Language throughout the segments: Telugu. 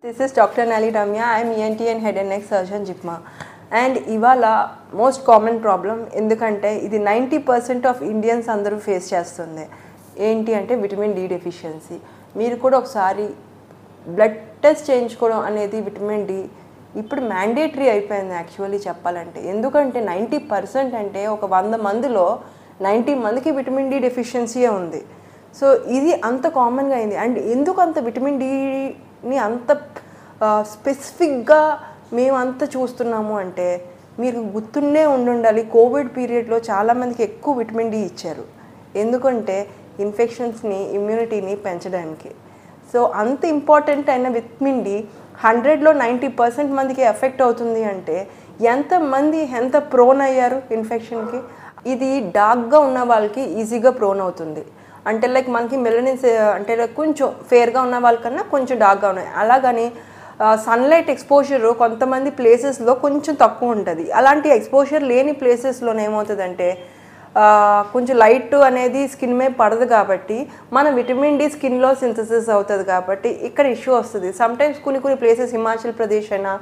This is Dr. Nali Ramya. I am ENT and head and neck surgeon JIPMA. And ఇవాళ మోస్ట్ కామన్ ప్రాబ్లం ఎందుకంటే ఇది 90% ఆఫ్ ఇండియన్స్ అందరూ ఫేస్ చేస్తుంది. ఏంటి అంటే విటమిన్ డి డెఫిషియన్సీ. మీరు కూడా ఒకసారి బ్లడ్ టెస్ట్ చేయించుకోవడం అనేది విటమిన్ డి ఇప్పుడు మ్యాండేటరీ అయిపోయింది యాక్చువల్లీ చెప్పాలంటే. ఎందుకంటే 90% అంటే ఒక 100 మందిలో 90 మందికి విటమిన్ డి డెఫిషియన్సీయే ఉంది. సో ఇది అంత కామన్గా అయింది. అండ్ ఎందుకు అంత విటమిన్ డిని అంత స్పెసిఫిక్గా మేము అంత చూస్తున్నాము అంటే మీరు గుర్తుండే ఉండాలి, కోవిడ్ పీరియడ్లో చాలామందికి ఎక్కువ విటమిన్ డి ఇచ్చారు. ఎందుకంటే ఇన్ఫెక్షన్స్ని ఇమ్యూనిటీని పెంచడానికి. సో అంత ఇంపార్టెంట్ అయిన విటమిన్ డి 100లో 90% మందికి ఎఫెక్ట్ అవుతుంది అంటే ఎంతమంది ఎంత ప్రోన్ అయ్యారు ఇన్ఫెక్షన్కి. ఇది డార్క్గా ఉన్న వాళ్ళకి ఈజీగా ప్రోన్ అవుతుంది. అంటే లైక్ మనకి మెలనిన్ అంటే కొంచెం ఫేర్గా ఉన్న వాళ్ళకన్నా కొంచెం డార్క్గా ఉన్నాయి. అలాగని సన్లైట్ ఎక్స్పోజర్ కొంతమంది ప్లేసెస్లో కొంచెం తక్కువ ఉంటుంది. అలాంటి ఎక్స్పోజర్ లేని ప్లేసెస్లోనే ఏమవుతుందంటే కొంచెం లైట్ అనేది స్కిన్ మీద పడదు కాబట్టి మన విటమిన్ డి స్కిన్లో సింథసిస్ అవుతుంది కాబట్టి ఇక్కడ ఇష్యూ వస్తుంది. సమ్టైమ్స్ కొన్ని ప్లేసెస్ హిమాచల్ ప్రదేశ్ అయినా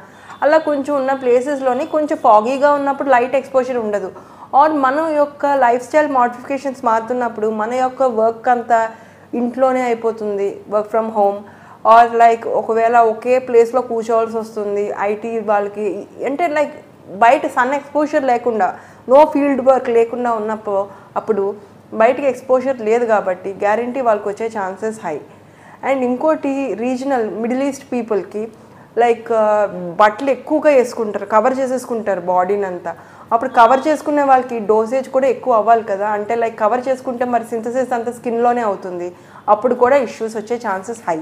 అలా కొంచెం ఉన్న ప్లేసెస్లోని కొంచెం ఫాగీగా ఉన్నప్పుడు లైట్ ఎక్స్పోజర్ ఉండదు. ఆర్ మన యొక్క లైఫ్ స్టైల్ మోడిఫికేషన్స్ మారుతున్నప్పుడు మన యొక్క వర్క్ అంతా ఇంట్లోనే అయిపోతుంది, work from home. Or like ఒకవేళ ఒకే ప్లేస్లో కూర్చోవాల్సి వస్తుంది ఐటీ వాళ్ళకి. అంటే లైక్ బయట సన్ ఎక్స్పోజర్ లేకుండా నో ఫీల్డ్ వర్క్ లేకుండా ఉన్నప్పుడు అప్పుడు బయటకి ఎక్స్పోజర్ లేదు కాబట్టి గ్యారంటీ వాళ్ళకి వచ్చే ఛాన్సెస్ హై. అండ్ ఇంకోటి రీజనల్ మిడిల్ ఈస్ట్ పీపుల్కి లైక్ బట్టలు ఎక్కువగా వేసుకుంటారు, కవర్ చేసేసుకుంటారు బాడీని అంతా. అప్పుడు కవర్ చేసుకునే వాళ్ళకి డోసేజ్ కూడా ఎక్కువ అవ్వాలి కదా. అంటే లైక్ కవర్ చేసుకుంటే మరి సింథసిస్ అంతా స్కిన్లోనే అవుతుంది, అప్పుడు కూడా ఇష్యూస్ వచ్చే ఛాన్సెస్ హై.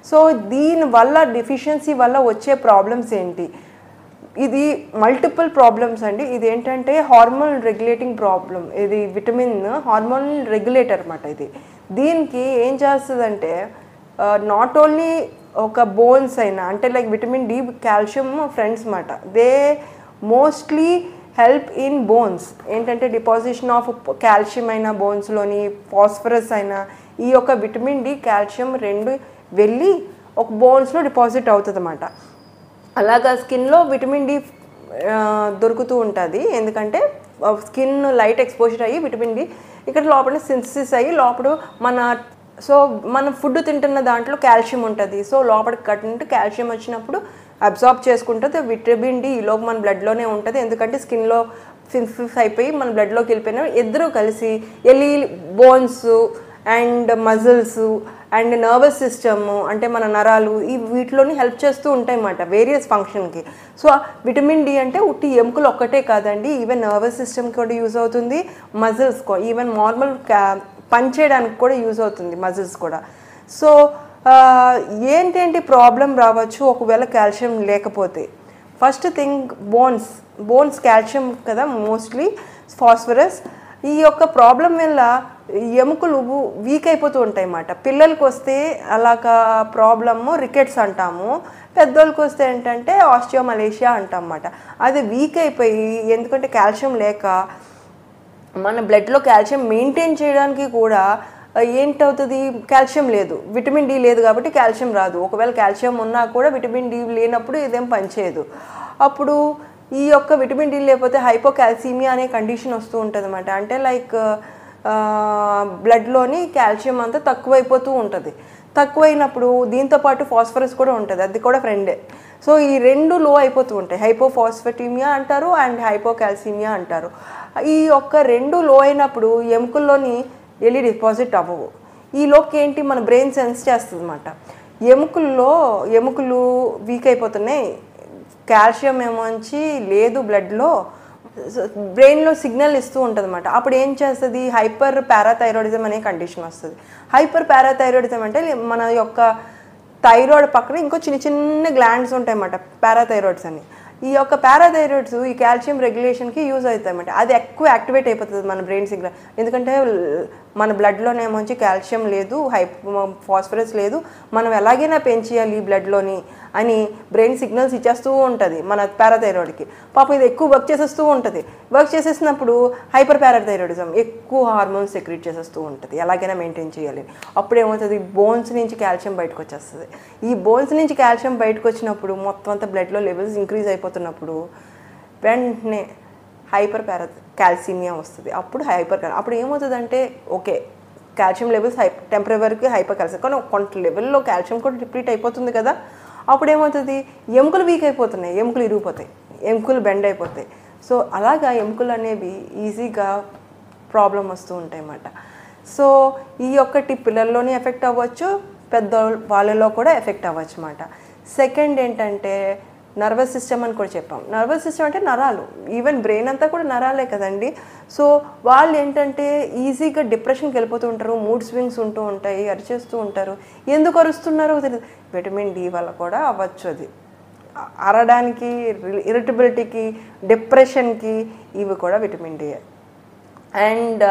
సో దీనివల్ల డెఫిషియన్సీ వల్ల వచ్చే ప్రాబ్లమ్స్ ఏంటి? ఇది మల్టిపుల్ ప్రాబ్లమ్స్ అండి. ఇది ఏంటంటే హార్మోన్ రెగ్యులేటింగ్ ప్రాబ్లం. ఇది విటమిన్ హార్మోన్ రెగ్యులేటర్ అన్నమాట. ఇది దీనికి ఏం చేస్తుందంటే నాట్ ఓన్లీ ఒక బోన్స్ అయినా అంటే like vitamin D calcium friends అన్నమాట. They mostly help in bones. ఏంటంటే డిపాజిషన్ ఆఫ్ కాల్షియం అయినా బోన్స్లోని, ఫాస్ఫరస్ అయినా, ఈ యొక్క విటమిన్ డి కాల్షియం రెండు వెళ్ళి ఒక బోన్స్లో డిపాజిట్ అవుతుంది అన్నమాట. అలాగా స్కిన్లో విటమిన్ డి దొరుకుతూ ఉంటుంది. ఎందుకంటే స్కిన్ లైట్ ఎక్స్పోజర్ అయ్యి విటమిన్ డి ఇక్కడ లోపల సింథసిస్ అయ్యి లోపల మన ఫుడ్ తింటున్న దాంట్లో కాల్షియం ఉంటుంది. సో లోపలికి కట్టినట్టు కాల్షియం వచ్చినప్పుడు అబ్జార్బ్ చేసుకుంటుంది. విటమిన్ డి ఈలోపు మన బ్లడ్లోనే ఉంటుంది. ఎందుకంటే స్కిన్లో సింథసిస్ అయిపోయి మన బ్లడ్లోకి వెళ్ళిపోయిన ఇద్దరు కలిసి వెళ్ళి bones and muscles and nervous system అంటే మన నరాలు వీటిలోని హెల్ప్ చేస్తూ ఉంటాయి అన్నమాట వేరియస్ ఫంక్షన్కి. సో విటమిన్ డి అంటే ఉట్టి ఎముకలు ఒక్కటే కాదండి, ఈవెన్ నర్వస్ సిస్టమ్కి కూడా యూజ్ అవుతుంది, మజిల్స్ ఈవెన్ నార్మల్ పనిచేయడానికి కూడా యూజ్ అవుతుంది మజిల్స్ కూడా. సో ఏంటేంటి ప్రాబ్లం రావచ్చు ఒకవేళ కాల్షియం లేకపోతే? ఫస్ట్ థింగ్ బోన్స్ కాల్షియం కదా మోస్ట్లీ, ఫాస్ఫరస్. ఈ యొక్క ప్రాబ్లం వల్ల ఎముకలు వీక్ అయిపోతూ ఉంటాయి అన్నమాట. పిల్లలకి వస్తే అలాగా ప్రాబ్లము రికెట్స్ అంటాము, పెద్దోళ్ళకి వస్తే ఏంటంటే ఆస్టియోమలేషియా అంటాం అన్నమాట. అది వీక్ అయిపోయి ఎందుకంటే కాల్షియం లేక మన బ్లడ్లో కాల్షియం మెయింటైన్ చేయడానికి కూడా ఏంటవుతుంది, కాల్షియం లేదు, విటమిన్ డి లేదు కాబట్టి కాల్షియం రాదు. ఒకవేళ కాల్షియం ఉన్నా కూడా విటమిన్ డి లేనప్పుడు ఇదేం పనిచేయదు. అప్పుడు ఈ యొక్క విటమిన్ డి లేకపోతే హైపోకాల్సిమియా అనే కండిషన్ వస్తూ ఉంటుంది అన్నమాట. అంటే లైక్ బ్లడ్లోని కాల్షియం అంతా తక్కువైపోతూ ఉంటుంది. తక్కువైనప్పుడు దీంతోపాటు ఫాస్ఫరస్ కూడా ఉంటుంది, అది కూడా ఫ్రెండే. సో ఈ రెండు లో అయిపోతూ ఉంటాయి. హైపోఫాస్ఫటిమియా అంటారు అండ్ హైపోకాల్సిమియా అంటారు. ఈ యొక్క రెండు లో అయినప్పుడు ఎముకల్లోని వెళ్ళి డిపాజిట్ అవ్వవు. ఈ లోకి ఏంటి మన బ్రెయిన్ సెన్స్ చేస్తుంది అన్నమాట. ఎముకలు వీక్ అయిపోతున్నాయి, కాల్షియం ఏమోంచి లేదు బ్లడ్లో, బ్రెయిన్లో సిగ్నల్ ఇస్తూ ఉంటుంది అన్నమాట. అప్పుడు ఏం చేస్తుంది, హైపర్ పారాథైరాయిడిజం అనే కండిషన్ వస్తుంది. హైపర్ పారాథైరాయిడిజం అంటే మన యొక్క థైరాయిడ్ పక్కన ఇంకో చిన్న గ్లాండ్స్ ఉంటాయి అన్నమాట, పారాథైరాయిడ్స్ అని. ఈ యొక్క పారాథైరాయిడ్స్ ఈ కాల్షియం రెగ్యులేషన్కి యూజ్ అవుతాయి అన్నమాట. అది ఎక్కువ యాక్టివేట్ అయిపోతుంది మన బ్రెయిన్ సిగ్నల్. ఎందుకంటే మన బ్లడ్లోనేమోంచి కాల్షియం లేదు, ఫాస్ఫరస్ లేదు, మనం ఎలాగైనా పెంచేయాలి ఈ బ్లడ్లోని అని బ్రెయిన్ సిగ్నల్స్ ఇచ్చేస్తూ ఉంటుంది మన పారాథైరాయిడ్కి. పాపం ఇది ఎక్కువ వర్క్ చేసేస్తూ ఉంటుంది. వర్క్ చేసేసినప్పుడు హైపర్ పారాథైరాయిడిజం, ఎక్కువ హార్మోన్స్ సెక్రీట్ చేసేస్తూ ఉంటుంది. ఎలాగైనా మెయింటైన్ చేయాలి. అప్పుడు ఏమవుతుంది, బోన్స్ నుంచి కాల్షియం బయటకు వచ్చేస్తుంది. ఈ బోన్స్ నుంచి కాల్షియం బయటకు వచ్చినప్పుడు మొత్తం అంతా బ్లడ్లో లెవెల్స్ ఇంక్రీజ్ అయిపోతున్నప్పుడు వెంటనే హైపర్ క్యాల్సిమియా వస్తుంది. అప్పుడు ఏమవుతుందంటే ఓకే కాల్షియం లెవెల్స్ టెంపరవరీకి హైపర్ కాల్షియం, కానీ కొంత లెవెల్లో కాల్షియం కూడా డిప్లీట్ అయిపోతుంది కదా. అప్పుడు ఏమవుతుంది, ఎముకలు వీక్ అయిపోతున్నాయి, ఎముకలు ఇరిగిపోతాయి, ఎముకలు బెండ్ అయిపోతాయి. సో అలాగా ఎముకలు అనేవి ఈజీగా ప్రాబ్లం వస్తూ ఉంటాయి అన్నమాట. సో ఈ ఒక్కటి పిల్లల్లోనే ఎఫెక్ట్ అవ్వచ్చు, పెద్ద వాళ్ళలో కూడా ఎఫెక్ట్ అవ్వచ్చు అన్నమాట. సెకండ్ ఏంటంటే నర్వస్ సిస్టమ్ అని కూడా చెప్పాం. నర్వస్ సిస్టమ్ అంటే నరాలు, ఈవెన్ బ్రెయిన్ అంతా కూడా నరాలే కదండి. సో వాళ్ళు ఏంటంటే ఈజీగా డిప్రెషన్కి వెళ్ళిపోతూ ఉంటారు, మూడ్ స్వింగ్స్ ఉంటూ ఉంటాయి, అరిచేస్తూ ఉంటారు. ఎందుకు అరుస్తున్నారో తెలియదు. విటమిన్ డి వల్ల కూడా అవ్వచ్చు. అది అరడానికి, ఇరిటబిలిటీకి, డిప్రెషన్కి ఇవి కూడా విటమిన్ డి. అండ్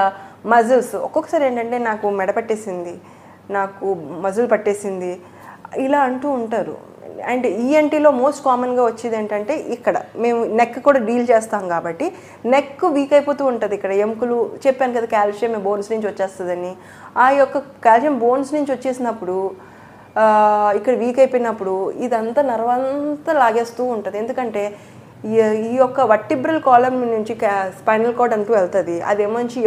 మజిల్స్, ఒక్కొక్కసారి ఏంటంటే నాకు మెడ పట్టేసింది, నాకు మజిల్ పట్టేసింది ఇలా అంటూ ఉంటారు. అండ్ ఈఎన్టీలో మోస్ట్ కామన్గా వచ్చేది ఏంటంటే ఇక్కడ మేము నెక్ కూడా డీల్ చేస్తాం కాబట్టి నెక్ వీక్ అయిపోతూ ఉంటుంది. ఇక్కడ ఎముకలు చెప్పాను కదా కాల్షియం బోన్స్ నుంచి వచ్చేస్తుందని. ఆ యొక్క కాల్షియం బోన్స్ నుంచి వచ్చేసినప్పుడు ఇక్కడ వీక్ అయిపోయినప్పుడు ఇదంతా నర్వంతా లాగేస్తూ ఉంటుంది. ఎందుకంటే ఈ యొక్క వర్టిబ్రల్ కాలమ్ నుంచి స్పైనల్ కార్డ్ అంటూ వెళ్తుంది. అదేమోంచి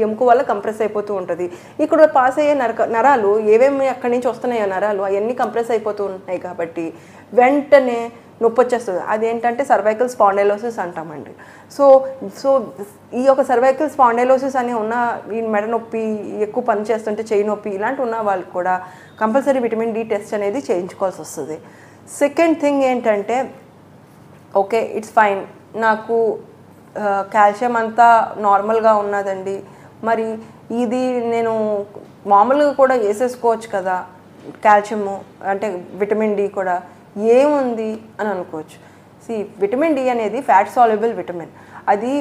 ఎముక వల్ల కంప్రెస్ అయిపోతూ ఉంటుంది. ఇక్కడ పాస్ అయ్యే నరాలు ఏవేమి అక్కడి నుంచి వస్తున్నాయో నరాలు అవన్నీ కంప్రెస్ అయిపోతూ ఉంటున్నాయి కాబట్టి వెంటనే నొప్పి వచ్చేస్తుంది. అదేంటంటే సర్వైకల్ స్పాండైలోసిస్ అంటామండి. సో ఈ యొక్క సర్వైకల్ స్పాండైలోసిస్ అని ఉన్న ఈ మెడ నొప్పి, ఎక్కువ పని చేస్తుంటే చెయ్యి నొప్పి ఇలాంటి ఉన్న వాళ్ళకి కూడా కంపల్సరీ విటమిన్ డి టెస్ట్ అనేది చేయించుకోవాల్సి వస్తుంది. సెకండ్ థింగ్ ఏంటంటే ఓకే ఇట్స్ ఫైన్, నాకు కాల్షియం అంతా నార్మల్గా ఉన్నదండి, మరి ఇది నేను మామూలుగా కూడా వేసేసుకోవచ్చు కదా కాల్షియము అంటే విటమిన్ డి కూడా ఏముంది అని అనుకోవచ్చు. విటమిన్ డి అనేది ఫ్యాట్ సాల్యుబుల్ విటమిన్, అది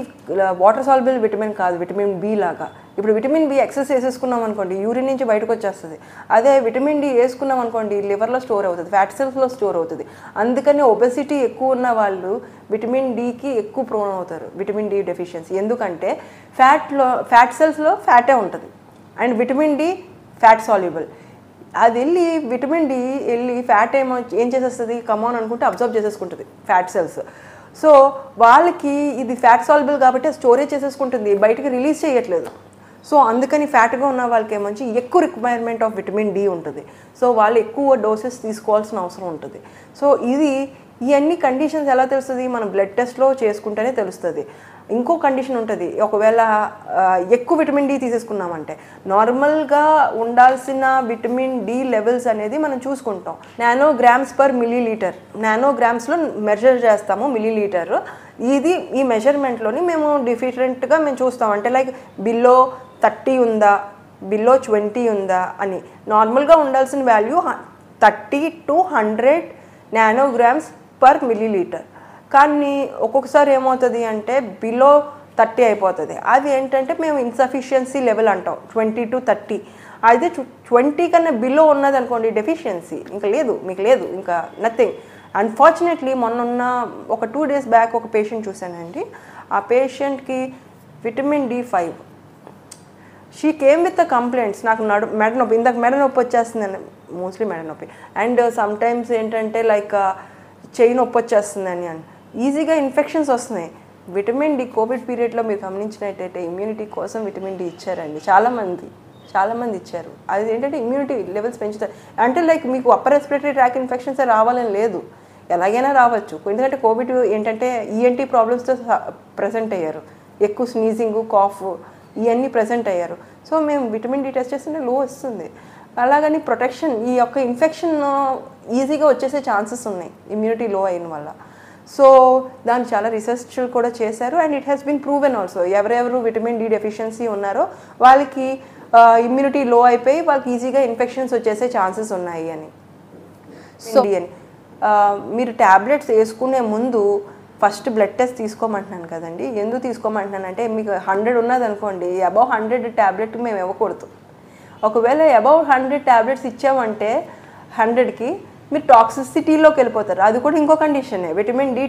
వాటర్ సాల్యుబుల్ విటమిన్ కాదు, విటమిన్ బి లాగా. ఇప్పుడు విటమిన్ బి ఎక్సెస్ వేసేసుకున్నాం అనుకోండి యూరిన్ నుంచి బయటకు వచ్చేస్తుంది. అదే విటమిన్ డి వేసుకున్నాం అనుకోండి లివర్లో స్టోర్ అవుతుంది, ఫ్యాట్ సెల్స్లో స్టోర్ అవుతుంది. అందుకని ఒబెసిటీ ఎక్కువ ఉన్న వాళ్ళు విటమిన్ డికి ఎక్కువ ప్రోన్ అవుతారు, విటమిన్ డి డెఫిషియన్సీ. ఎందుకంటే ఫ్యాట్ సెల్స్లో ఫ్యాటే ఉంటుంది and vitamin D fat soluble. అది విటమిన్ డి ఫ్యాట్ ఏం చేసేస్తుంది, కమాన్ అనుకుంటే అబ్జర్వ్ చేసేసుకుంటుంది ఫ్యాట్ సెల్స్. సో వాళ్ళకి ఇది ఫ్యాట్ సాల్యుబుల్ కాబట్టి స్టోరేజ్ చేసేసుకుంటుంది, బయటకి రిలీజ్ చేయట్లేదు. సో అందుకని ఫ్యాట్గా ఉన్న వాళ్ళకి ఏమొచ్చి ఎక్కువ రిక్వైర్మెంట్ ఆఫ్ విటమిన్ డి ఉంటుంది. సో వాళ్ళు ఎక్కువ డోసెస్ తీసుకోవాల్సిన అవసరం ఉంటుంది. సో ఇవన్నీ కండిషన్స్ ఎలా తెలుస్తుంది, మనం బ్లడ్ టెస్ట్లో చేసుకుంటేనే తెలుస్తుంది. ఇంకో కండిషన్ ఉంటుంది, ఒకవేళ ఎక్కువ విటమిన్ డి తీసేసుకున్నామంటే నార్మల్గా ఉండాల్సిన విటమిన్ డి లెవెల్స్ అనేది మనం చూసుకుంటాం. నానోగ్రామ్స్ పర్ మిల్లీలీటర్, నానోగ్రామ్స్లో మెజర్ చేస్తాము మిల్లీలీటర్. ఈ మెజర్మెంట్లోని మేము డిఫరెంట్గా మేము చూస్తాం. అంటే లైక్ బిలో 30 ఉందా, బిలో 20 ఉందా అని. నార్మల్గా ఉండాల్సిన value 30 to 100 nanograms per millilitre. కానీ ఒక్కొక్కసారి ఏమవుతుంది అంటే బిలో 30 అయిపోతుంది. అది ఏంటంటే మేము ఇన్సఫిషియన్సీ లెవెల్ అంటాం, 20 to 30. అయితే 20 కన్నా బిలో ఉన్నది అనుకోండి డెఫిషియన్సీ, ఇంకా లేదు, మీకు లేదు, ఇంకా నథింగ్. అన్ఫార్చునేట్లీ మొన్న ఒక 2 days బ్యాక్ ఒక పేషెంట్ చూశానండి. ఆ పేషెంట్కి vitamin D5. She came with the complaints, నాకు మెడ నొప్పి, ఇందాక మెడ నొప్పి వచ్చేస్తుందని, మోస్ట్లీ మెడ నొప్పి, అండ్ సమ్టైమ్స్ ఏంటంటే లైక్ చెయ్యి నొప్పి వచ్చేస్తుందని అని. ఈజీగా ఇన్ఫెక్షన్స్ వస్తున్నాయి. విటమిన్ డి కోవిడ్ పీరియడ్లో మీరు గమనించినట్టయితే ఇమ్యూనిటీ కోసం విటమిన్ డి ఇచ్చారండి, చాలామంది ఇచ్చారు. అది ఏంటంటే ఇమ్యూనిటీ లెవెల్స్ పెంచుతారు. అంటే లైక్ మీకు అప్పర్ రెస్పిరేటరీ ట్రాక్ ఇన్ఫెక్షన్స్ రావాలని లేదు, ఎలాగైనా రావచ్చు. ఎందుకంటే కోవిడ్ ఏంటంటే ఈఎన్టీ ప్రాబ్లమ్స్తో ప్రజెంట్ అయ్యారు, ఎక్కువ స్నీజింగ్, కాఫ్ ఇవన్నీ ప్రజెంట్ అయ్యారు. సో మేము విటమిన్ డి టెస్ట్ చేస్తుంటే లో వస్తుంది. అలాగని ప్రొటెక్షన్, ఈ యొక్క ఇన్ఫెక్షన్ ఈజీగా వచ్చేసే ఛాన్సెస్ ఉన్నాయి ఇమ్యూనిటీ లో అయిన వల్ల. సో దాన్ని చాలా రీసెర్చ్ కూడా చేశారు and it has been proven also. ఎవరెవరు విటమిన్ డి డెఫిషియన్సీ ఉన్నారో వాళ్ళకి ఇమ్యూనిటీ లో అయిపోయి వాళ్ళకి ఈజీగా ఇన్ఫెక్షన్స్ వచ్చేసే ఛాన్సెస్ ఉన్నాయి అని. సో మీరు ట్యాబ్లెట్స్ వేసుకునే ముందు ఫస్ట్ బ్లడ్ టెస్ట్ తీసుకోమంటున్నాను కదండి. ఎందుకు తీసుకోమంటున్నానంటే మీకు 100 ఉన్నది అనుకోండి, అబౌవ్ 100 ట్యాబ్లెట్ మేము ఇవ్వకూడదు. ఒకవేళ అబౌవ్ 100 ట్యాబ్లెట్స్ ఇచ్చామంటే 100కి మీరు టాక్సిసిటీలోకి వెళ్ళిపోతారు. అది కూడా ఇంకో కండిషనే, విటమిన్ డి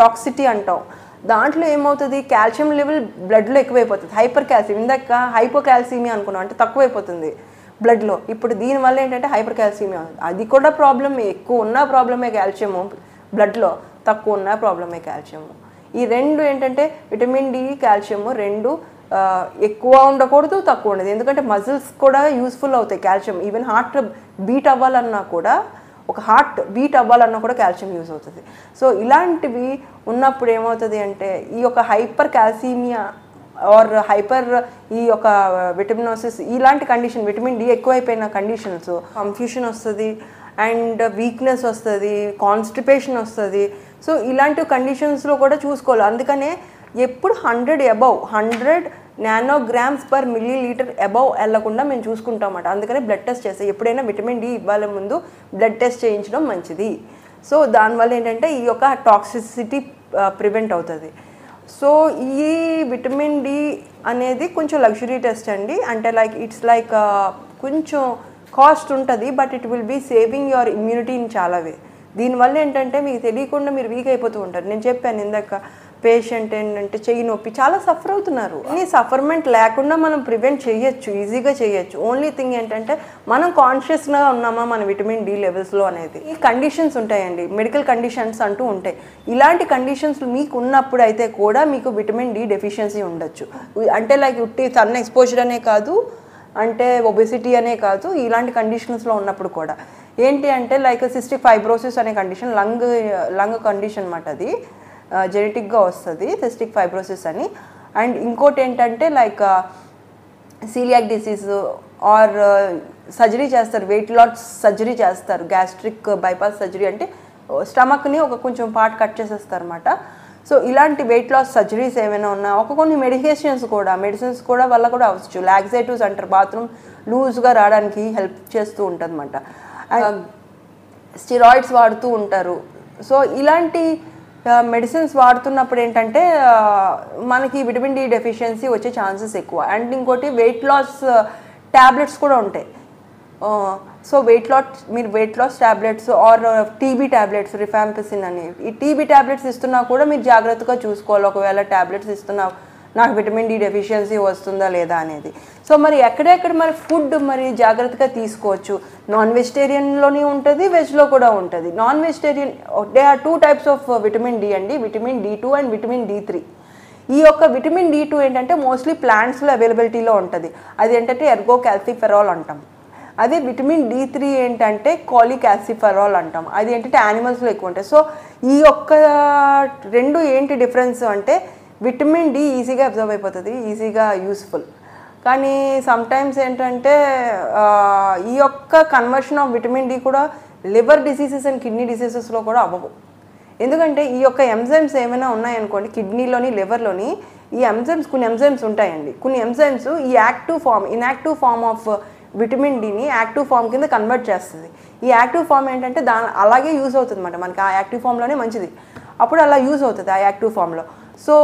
టాక్సిటీ అంటాం. దాంట్లో ఏమవుతుంది, కాల్షియం లెవెల్ బ్లడ్లో ఎక్కువైపోతుంది, హైపర్ కాల్షియం. ఇందాక హైపోకాల్సిమియా అనుకున్నాం, అంటే తక్కువైపోతుంది బ్లడ్లో. ఇప్పుడు దీనివల్ల ఏంటంటే హైపర్ కాల్సిమియా, అది కూడా ప్రాబ్లమే. ఎక్కువ ఉన్న ప్రాబ్లమే కాల్షియము బ్లడ్లో, తక్కువ ఉన్న ప్రాబ్లమే కాల్షియము. ఈ రెండు ఏంటంటే విటమిన్ డి కాల్షియము రెండు ఎక్కువ ఉండకూడదు, తక్కువ ఉండదు. ఎందుకంటే మజిల్స్ కూడా యూస్ఫుల్ అవుతాయి కాల్షియం. ఈవెన్ హార్ట్ బీట్ అవ్వాలన్నా కూడా, ఒక హార్ట్ బీట్ అవ్వాలన్నా కూడా కాల్షియం యూజ్ అవుతుంది. సో ఇలాంటివి ఉన్నప్పుడు ఏమవుతుంది అంటే ఈ యొక్క హైపర్ కాల్సిమియా ఆర్ హైపర్ ఈ యొక్క విటమినోసిస్ ఇలాంటి కండిషన్, విటమిన్ డి ఎక్కువైపోయిన కండిషన్స్, కన్ఫ్యూషన్ వస్తుంది అండ్ వీక్నెస్ వస్తుంది, కాన్స్టిపేషన్ వస్తుంది. సో ఇలాంటి కండిషన్స్లో కూడా చూసుకోవాలి. అందుకనే ఎప్పుడు 100 నానోగ్రామ్స్ పర్ మిల్లీలీటర్ అబౌవ్ వెళ్ళకుండా మేము చూసుకుంటామన్నమాట. అందుకనే బ్లడ్ టెస్ట్ చేస్తాం. ఎప్పుడైనా విటమిన్ డి ఇవ్వాలే ముందు బ్లడ్ టెస్ట్ చేయించడం మంచిది. సో దానివల్ల ఏంటంటే ఈ యొక్క టాక్సిసిటీ ప్రివెంట్ అవుతుంది. సో ఈ విటమిన్ డి అనేది కొంచెం లగ్జరీ టెస్ట్ అండి. అంటే ఇట్స్ లైక్ కొంచెం కాస్ట్ ఉంటుంది, but it will be saving your immunity in చాలా వే. దీనివల్ల ఏంటంటే మీకు తెలియకుండా మీరు వీక్ అయిపోతూ ఉంటారు. నేను చెప్పాను ఇందాక, పేషెంట్ ఏంటంటే చెయ్యి నొప్పి చాలా సఫర్ అవుతున్నారు. ఈ సఫర్మెంట్ లేకుండా మనం ప్రివెంట్ చేయొచ్చు, ఈజీగా చేయొచ్చు. ఓన్లీ థింగ్ ఏంటంటే మనం కాన్షియస్గా ఉన్నామా మన విటమిన్ డి లెవెల్స్లో అనేది. ఈ కండిషన్స్ ఉంటాయండి, మెడికల్ కండిషన్స్ అంటూ ఉంటాయి. ఇలాంటి కండిషన్స్ మీకు ఉన్నప్పుడు అయితే కూడా మీకు విటమిన్ డి డెఫిషియన్సీ ఉండొచ్చు. అంటే ఉట్టి సన్ ఎక్స్పోజర్ అనే కాదు, అంటే ఒబెసిటీ అనే కాదు, ఇలాంటి కండిషన్స్లో ఉన్నప్పుడు కూడా ఏంటి అంటే సిస్టిక్ ఫైబ్రోసిస్ అనే కండిషన్, లంగ్ కండిషన్ అన్నమాట. అది జెనెటిక్గా వస్తుంది, సిస్టిక్ ఫైబ్రోసిస్ అని. అండ్ ఇంకోటి ఏంటంటే సీలియాక్ డిసీజ్ ఆర్ సర్జరీ చేస్తారు, వెయిట్ లాస్ సర్జరీ చేస్తారు, గ్యాస్ట్రిక్ బైపాస్ సర్జరీ. అంటే స్టమక్ని ఒక కొంచెం పార్ట్ కట్ చేసేస్తారు అన్నమాట. సో ఇలాంటి వెయిట్ లాస్ సర్జరీస్ ఏమైనా ఉన్నా, కొన్ని మెడిసిన్స్ కూడా వల్ల కూడా అవ్వచ్చు. లాక్సేటివ్స్ అంటారు, బాత్రూమ్ లూజ్గా రావడానికి హెల్ప్ చేస్తూ ఉంటుంది అన్నమాట. స్టిరాయిడ్స్ వాడుతూ ఉంటారు. సో ఇలాంటి మెడిసిన్స్ వాడుతున్నప్పుడు ఏంటంటే మనకి విటమిన్ డి డెఫిషియన్సీ వచ్చే ఛాన్సెస్ ఎక్కువ. అండ్ ఇంకోటి వెయిట్ లాస్ ట్యాబ్లెట్స్ కూడా ఉంటాయి. సో మీరు weight loss tablets or TB tablets, rifampicin అని, ఈ టీబీ ట్యాబ్లెట్స్ ఇస్తున్నా కూడా మీరు జాగ్రత్తగా చూసుకోవాలి. ఒకవేళ ట్యాబ్లెట్స్ ఇస్తున్నా నాకు విటమిన్ డి డెఫిషియన్సీ వస్తుందా లేదా అనేది. సో మరి ఎక్కడెక్కడ ఫుడ్ జాగ్రత్తగా తీసుకోవచ్చు. నాన్ వెజిటేరియన్లోనే ఉంటుంది, వెజ్లో కూడా ఉంటుంది. Non vegetarian they are 2 types of vitamin D అండి, vitamin D2 and vitamin D3. ఈ యొక్క విటమిన్ D2 ఏంటంటే మోస్ట్లీ ప్లాంట్స్లో అవైలబిలిటీలో ఉంటుంది. అది ఏంటంటే ఎర్గో క్యాల్సిఫెరాల్ అంటాం. అదే విటమిన్ D3 ఏంటంటే కాలిక్ యాసిఫెరాల్ అంటాం. అది ఏంటంటే యానిమల్స్లో ఎక్కువ ఉంటాయి. సో ఈ యొక్క రెండు ఏంటి డిఫరెన్స్ అంటే విటమిన్ డి ఈజీగా అబ్జర్వ్ అయిపోతుంది, ఈజీగా యూస్ఫుల్. కానీ సమ్టైమ్స్ ఏంటంటే ఈ యొక్క కన్వర్షన్ ఆఫ్ విటమిన్ డి కూడా లివర్ డిసీజెస్ అండ్ కిడ్నీ డిసీజెస్లో కూడా అవ్వవు. ఎందుకంటే ఈ యొక్క ఎంజైమ్స్ ఏమైనా ఉన్నాయనుకోండి కిడ్నీలోని, లివర్లోని, ఈ కొన్ని ఎంజైమ్స్ ఉంటాయండి. కొన్ని ఎంజైమ్స్ ఈ ఇన్యాక్టివ్ ఫామ్ ఆఫ్ విటమిన్ డిని యాక్టివ్ ఫామ్ కింద కన్వర్ట్ చేస్తుంది. ఈ యాక్టివ్ ఫామ్ ఏంటంటే అలాగే యూజ్ అవుతుంది అన్నమాట. మనకి ఆ యాక్టివ్ ఫామ్లోనే మంచిది, అప్పుడు అలా యూజ్ అవుతుంది ఆ యాక్టివ్ ఫామ్లో. సో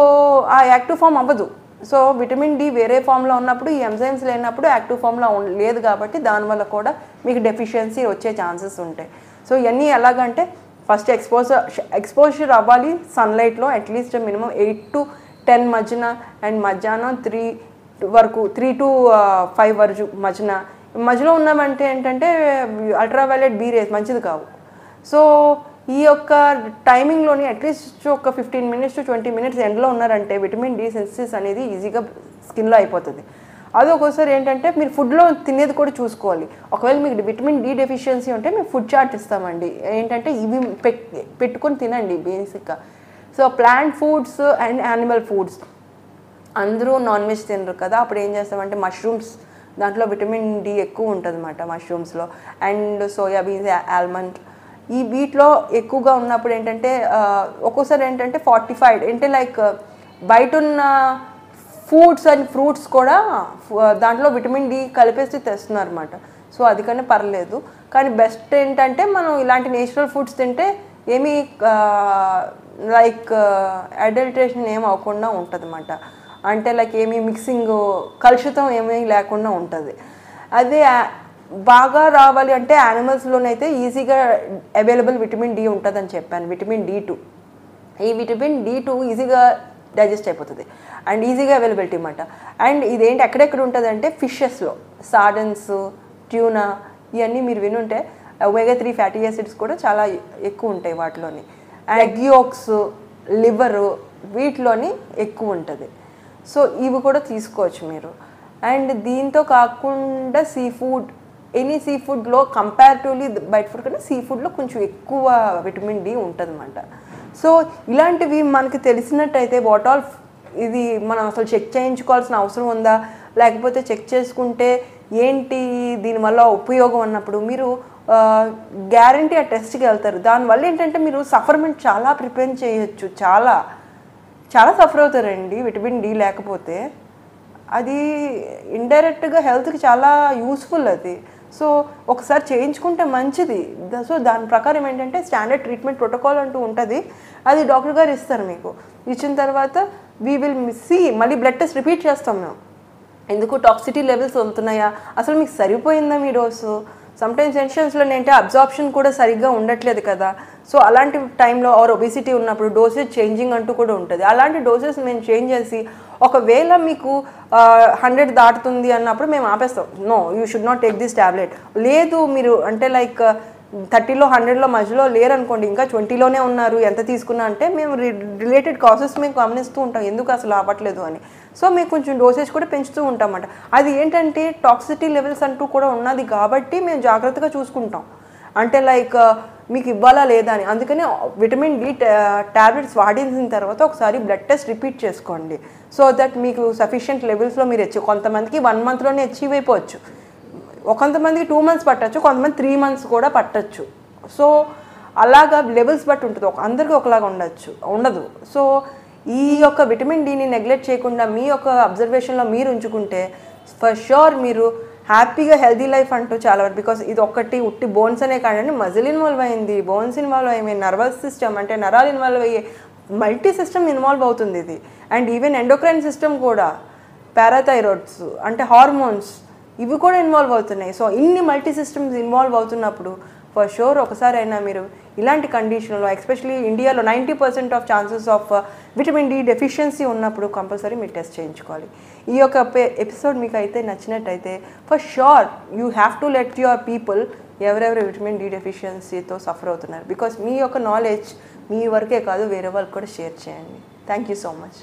ఆ యాక్టివ్ ఫామ్ అవ్వదు. సో విటమిన్ డి వేరే ఫామ్లో ఉన్నప్పుడు, ఈ ఎంజైమ్స్ లేనప్పుడు యాక్టివ్ ఫామ్లో లేదు కాబట్టి దానివల్ల కూడా మీకు డెఫిషియన్సీ వచ్చే ఛాన్సెస్ ఉంటాయి. సో ఇవన్నీ ఎలాగంటే ఫస్ట్ ఎక్స్పోజర్ అవ్వాలి సన్లైట్లో, అట్లీస్ట్ మినిమం 8 to 10 మధ్యన, అండ్ మధ్యాహ్నం 3 to 5 వరకు మధ్యలో ఉన్నామంటే ఏంటంటే అల్ట్రావైలెట్ బీ రేస్ మంచిది కావు. సో ఈ యొక్క టైమింగ్లోని అట్లీస్ట్ ఒక 15 minutes to 20 minutes ఎండలో ఉన్నారంటే విటమిన్ డి సింథసిస్ అనేది ఈజీగా స్కిన్లో అయిపోతుంది. అది ఒక్కోసారి ఏంటంటే మీరు ఫుడ్లో తినేది కూడా చూసుకోవాలి. ఒకవేళ మీకు విటమిన్ డి డెఫిషియన్సీ ఉంటే మేము ఫుడ్ చార్ట్ ఇస్తామండి. ఏంటంటే ఇవి పెట్టుకొని తినండి బేసిక్గా. So plant foods and animal foods, అందరూ నాన్ వెజ్ తినరు కదా, అప్పుడు ఏం చేస్తామంటే మష్రూమ్స్, దాంట్లో విటమిన్ డి ఎక్కువ ఉంటుంది అన్నమాట మష్రూమ్స్లో. అండ్ సోయాబీన్స్, ఆల్మండ్, ఈ వీటిలో ఎక్కువగా ఉన్నప్పుడు ఏంటంటే ఒక్కోసారి ఏంటంటే ఫార్టిఫైడ్ అంటే బయట ఉన్న ఫుడ్స్ అండ్ ఫ్రూట్స్ కూడా దాంట్లో విటమిన్ డి కలిపేసి తెస్తున్నారు అన్నమాట. సో అది కానీ పర్లేదు. కానీ బెస్ట్ ఏంటంటే మనం ఇలాంటి నేచురల్ ఫుడ్స్ తింటే ఏమీ అడల్ట్రేషన్ ఏమి అవ్వకుండా ఉంటుంది అన్నమాట. అంటే ఏమీ మిక్సింగ్, కలుషితం ఏమీ లేకుండా ఉంటుంది. అదే బాగా రావాలి అంటే యానిమల్స్లోనైతే ఈజీగా అవైలబుల్ విటమిన్ డి ఉంటుందని చెప్పాను, విటమిన్ D2. ఈ విటమిన్ D2 ఈజీగా డైజెస్ట్ అయిపోతుంది అండ్ ఈజీగా అవైలబిలిటీ అన్నమాట. అండ్ ఇదేంటి ఎక్కడెక్కడ ఉంటుంది అంటే ఫిషెస్లో, సార్డన్స్, ట్యూనా, ఇవన్నీ మీరు వినుంటే ఒమేగా 3 ఫ్యాటీ యాసిడ్స్ కూడా చాలా ఎక్కువ ఉంటాయి వాటిలోని. ఎగ్ యోక్స్, లివరు, వీటిలోని ఎక్కువ ఉంటుంది. సో ఇవి కూడా తీసుకోవచ్చు మీరు. అండ్ దీంతో కాకుండా సీ ఫుడ్, ఎనీ సీ ఫుడ్లో కంపారిటివ్లీ బయట ఫుడ్ కన్నా సీ ఫుడ్లో కొంచెం ఎక్కువ విటమిన్ డి ఉంటుంది అన్నమాట. సో ఇలాంటివి మనకి తెలిసినట్టయితే వాట్ ఆల్ ఇది మనం అసలు చెక్ చేయించుకోవాల్సిన అవసరం ఉందా, లేకపోతే చెక్ చేసుకుంటే ఏంటి దీనివల్ల ఉపయోగం అన్నప్పుడు మీరు గ్యారంటీ ఆ టెస్ట్కి వెళ్తారు. దానివల్ల ఏంటంటే మీరు సఫర్మెంట్ చాలా ప్రిపేర్ చేయొచ్చు, చాలా చాలా సఫర్ అవుతారండి విటమిన్ డి లేకపోతే. అది ఇండైరెక్ట్గా హెల్త్కి చాలా యూస్ఫుల్ అది. సో ఒకసారి చేయించుకుంటే మంచిది. సో దాని ప్రకారం ఏంటంటే స్టాండర్డ్ ట్రీట్మెంట్ ప్రోటోకాల్ అంటూ ఉంటుంది, అది డాక్టర్ గారు ఇస్తారు మీకు. ఇచ్చిన తర్వాత వీ విల్ సీ, మళ్ళీ బ్లడ్ టెస్ట్ రిపీట్ చేస్తాం మేము, ఎందుకు టాక్సిటీ లెవెల్స్ అవుతున్నాయా, అసలు మీకు సరిపోయిందా మీ డోసు. సమ్టైమ్స్ టెన్షన్స్లో ఏంటంటే అబ్జార్ప్షన్ కూడా సరిగ్గా ఉండట్లేదు కదా. సో అలాంటి టైంలో ఆర్ ఒబిసిటీ ఉన్నప్పుడు డోసేజ్ చేంజింగ్ అంటూ కూడా ఉంటుంది. అలాంటి డోసెస్ మేము చేంజ్ చేసి ఒకవేళ మీకు 100 దాటుతుంది అన్నప్పుడు మేము ఆపేస్తాం. No, you should not take this tablet. లేదు మీరు అంటే లైక్ 30లో 100లో మధ్యలో లేరనుకోండి, ఇంకా 20లోనే ఉన్నారు, ఎంత తీసుకున్నా అంటే మేము రిలేటెడ్ కాసెస్ మేము గమనిస్తూ ఉంటాం, ఎందుకు అసలు ఆపట్లేదు అని. సో మేము కొంచెం డోసేజ్ కూడా పెంచుతూ ఉంటామన్నమాట. అది ఏంటంటే టాక్సిటీ లెవెల్స్ అంటూ కూడా ఉన్నది కాబట్టి మేము జాగ్రత్తగా చూసుకుంటాం, అంటే లైక్ మీకు ఇవ్వాలా లేదా అని. అందుకని విటమిన్ డి ట్యాబ్లెట్స్ వాడిన తర్వాత ఒకసారి బ్లడ్ టెస్ట్ రిపీట్ చేసుకోండి, సో దట్ మీకు సఫిషియంట్ లెవెల్స్లో మీరు కొంతమందికి 1 మంత్లోనే అచీవ్ అయిపోవచ్చు, కొంతమందికి 2 మంత్స్ పట్టచ్చు, కొంతమంది 3 మంత్స్ కూడా పట్టచ్చు. సో అలాగా లెవెల్స్ బట్టి ఉంటుంది, అందరికీ ఒకలాగా ఉండదు. సో ఈ యొక్క విటమిన్ డిని నెగ్లెక్ట్ చేయకుండా మీ యొక్క అబ్జర్వేషన్లో మీరు ఉంచుకుంటే ఫర్ ష్యూర్ మీరు హ్యాపీగా హెల్దీ లైఫ్ అంటూ చాలా వరకు. బికాస్ ఇది ఒక్కటి ఉట్టి బోన్స్ అనే కాదండి, మజిల్ ఇన్వాల్వ్ అయింది, బోన్స్ ఇన్వాల్వ్ అయ్యి, నర్వస్ సిస్టమ్ అంటే నరాలు ఇన్వాల్వ్ అయ్యే మల్టీ సిస్టమ్ ఇన్వాల్వ్ అవుతుంది ఇది. అండ్ ఈవెన్ ఎండోక్రైన్ సిస్టమ్ కూడా, పారాథైరాయిడ్స్ అంటే హార్మోన్స్, ఇవి కూడా ఇన్వాల్వ్ అవుతున్నాయి. సో ఇన్ని మల్టీ సిస్టమ్స్ ఇన్వాల్వ్ అవుతున్నప్పుడు ఫర్ షూర్ ఒకసారైనా మీరు ఇలాంటి కండిషన్లో, ఎస్పెషలీ ఇండియాలో 90% of chances of vitamin D deficiency ఉన్నప్పుడు కంపల్సరీ మీరు టెస్ట్ చేయించుకోవాలి. ఈ యొక్క ఎపిసోడ్ మీకు అయితే నచ్చినట్టయితే for sure you have to let your people ఎవరెవరు విటమిన్ డి డెఫిషియన్సీతో సఫర్ అవుతున్నారు, బికాస్ మీ యొక్క నాలెడ్జ్ మీ వరకే కాదు వేరే వాళ్ళకి కూడా షేర్ చేయండి. Thank you so much.